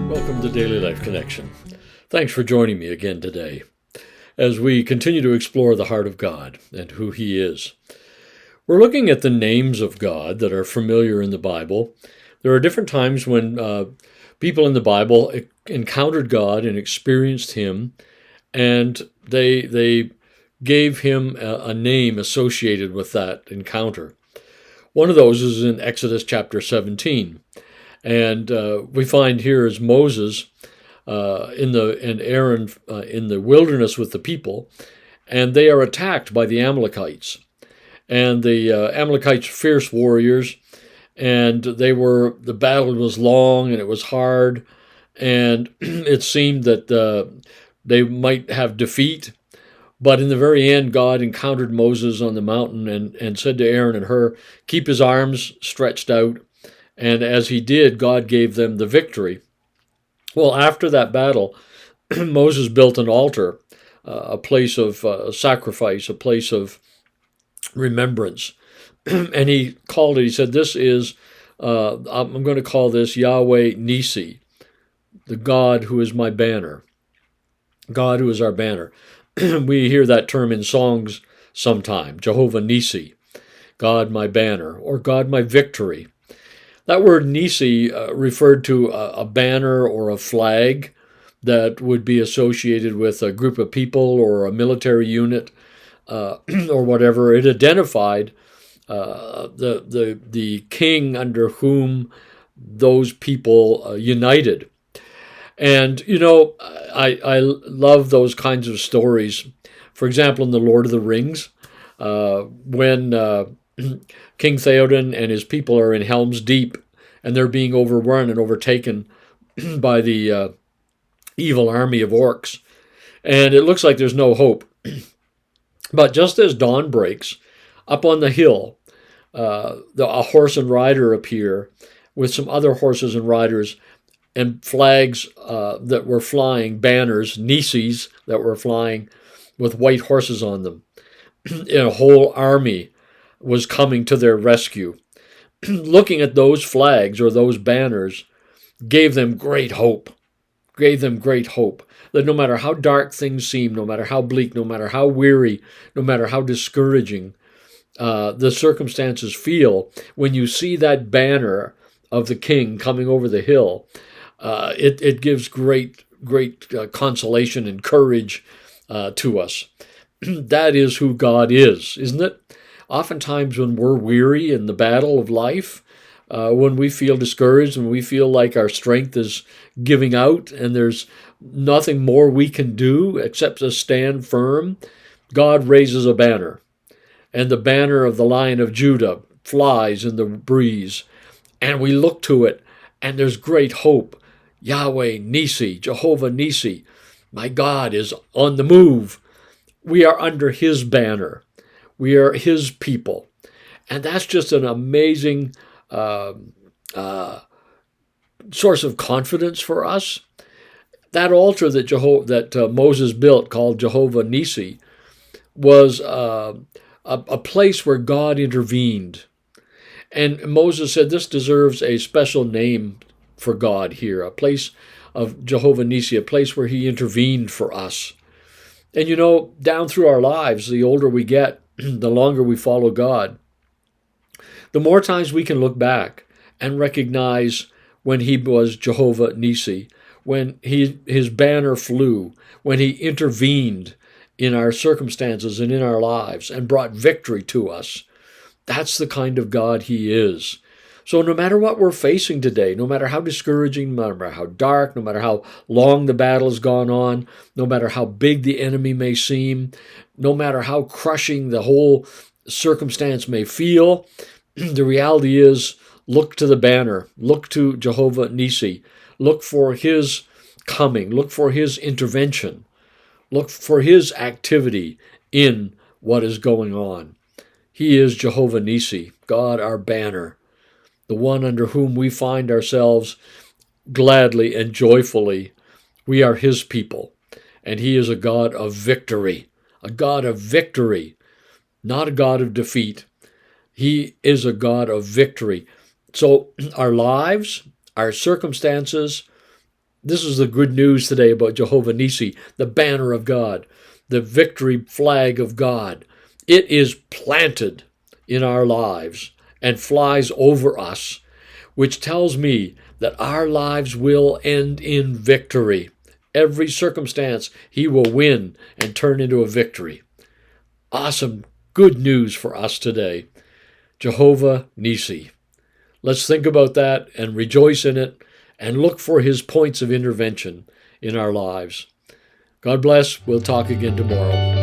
Welcome to Daily Life Connection. Thanks for joining me again today as we continue to explore the heart of God and who He is. We're looking at the names of God that are familiar in the Bible. There are different times when people in the Bible encountered God and experienced Him, and they gave Him a name associated with that encounter. One of those is in Exodus chapter 17. And we find here is Moses and Aaron in the wilderness with the people, and they are attacked by the Amalekites. And the Amalekites are fierce warriors, and the battle was long and it was hard, and it seemed that they might have defeat. But in the very end, God encountered Moses on the mountain and said to Aaron and Hur, keep his arms stretched out. And as he did, God gave them the victory. Well, after that battle, Moses built an altar, a place of sacrifice, a place of remembrance. And he called it, he said, I'm going to call this Yahweh Nissi, the God who is my banner. God who is our banner. We hear that term in songs sometime, Jehovah Nissi, God my banner, or God my victory. That word Nissi referred to a banner or a flag that would be associated with a group of people or a military unit or whatever. It identified the king under whom those people united. And, I love those kinds of stories. For example, in The Lord of the Rings, when King Theoden and his people are in Helm's Deep, and they're being overrun and overtaken by the evil army of orcs. And it looks like there's no hope. But just as dawn breaks, up on the hill, a horse and rider appear with some other horses and riders and flags that were flying, banners, Nissis that were flying with white horses on them. And a whole army was coming to their rescue. Looking at those flags or those banners gave them great hope, that no matter how dark things seem, no matter how bleak, no matter how weary, no matter how discouraging the circumstances feel, when you see that banner of the king coming over the hill, it gives great consolation and courage to us. That is who God is, isn't it? Oftentimes when we're weary in the battle of life, when we feel discouraged, when we feel like our strength is giving out and there's nothing more we can do except to stand firm, God raises a banner. And the banner of the Lion of Judah flies in the breeze. And we look to it, and there's great hope. Yahweh Nissi, Jehovah Nissi, my God is on the move. We are under His banner. We are His people. And that's just an amazing source of confidence for us. That altar that Moses built, called Jehovah Nissi, was a place where God intervened. And Moses said this deserves a special name for God here, a place of Jehovah Nissi, a place where He intervened for us. And down through our lives, the older we get, the longer we follow God, the more times we can look back and recognize when He was Jehovah Nissi, when His banner flew, when He intervened in our circumstances and in our lives and brought victory to us. That's the kind of God He is. So no matter what we're facing today, no matter how discouraging, no matter how dark, no matter how long the battle has gone on, no matter how big the enemy may seem, no matter how crushing the whole circumstance may feel, the reality is, look to the banner, look to Jehovah Nissi, look for His coming, look for His intervention, look for His activity in what is going on. He is Jehovah Nissi, God our banner, the one under whom we find ourselves gladly and joyfully. We are His people, and He is a God of victory, not a God of defeat. He is a God of victory. So our lives, our circumstances, this is the good news today about Jehovah Nissi, the banner of God, the victory flag of God. It is planted in our lives and flies over us, which tells me that our lives will end in victory. Every circumstance he will win and turn into a victory. Awesome, good news for us today. Jehovah Nissi. Let's think about that and rejoice in it and look for his points of intervention in our lives. God bless. We'll talk again tomorrow.